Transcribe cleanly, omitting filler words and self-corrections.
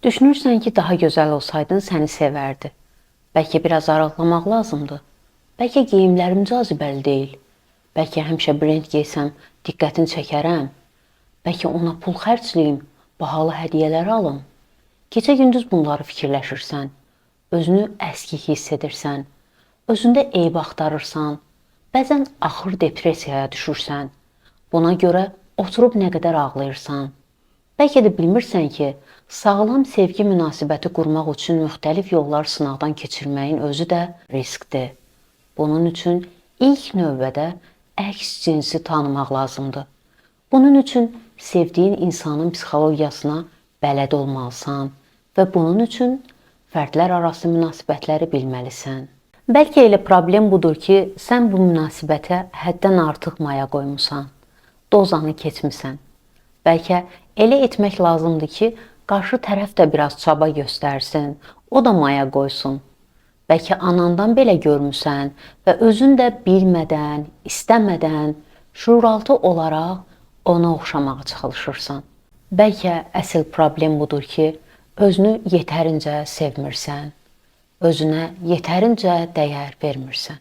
Düşünürsən ki, daha gözəl olsaydın səni sevərdi. Bəlkə biraz arıqlamaq lazımdır. Bəlkə geyimlərim cazibəli deyil. Bəlkə həmişə brend geysəm diqqətini çəkərəm. Bəlkə ona pul xərcləyim, bahalı hədiyyələr alım. Gecə-gündüz bunları fikirləşirsən. Özünü əskik hiss edirsən. Özündə eyb axtarırsan. Bəzən axır depressiyaya düşürsən. Buna görə oturub nə qədər ağlayırsan. Bəlkə də bilmirsən ki, sağlam sevgi münasibəti qurmaq üçün müxtəlif yollar sınaqdan keçirməyin özü də riskdir. Bunun üçün ilk növbədə əks cinsi tanımaq lazımdır. Bunun üçün sevdiyin insanın psixologiyasına bələd olmalısan və bunun üçün fərdlər arası münasibətləri bilməlisən. Bəlkə elə problem budur ki, sən bu münasibətə həddən artıq maya qoymusan, dozanı keçmisən. Bəlkə elə etmək lazımdır ki, qarşı tərəf də biraz çaba göstərsin, o da maya qoysun. Bəlkə anandan belə görmüsən və özün də bilmədən, istəmədən, şuuraltı olaraq ona oxşamağa çalışırsan. Bəlkə əsl problem budur ki, özünü yetərincə sevmirsən, özünə yetərincə dəyər vermirsən.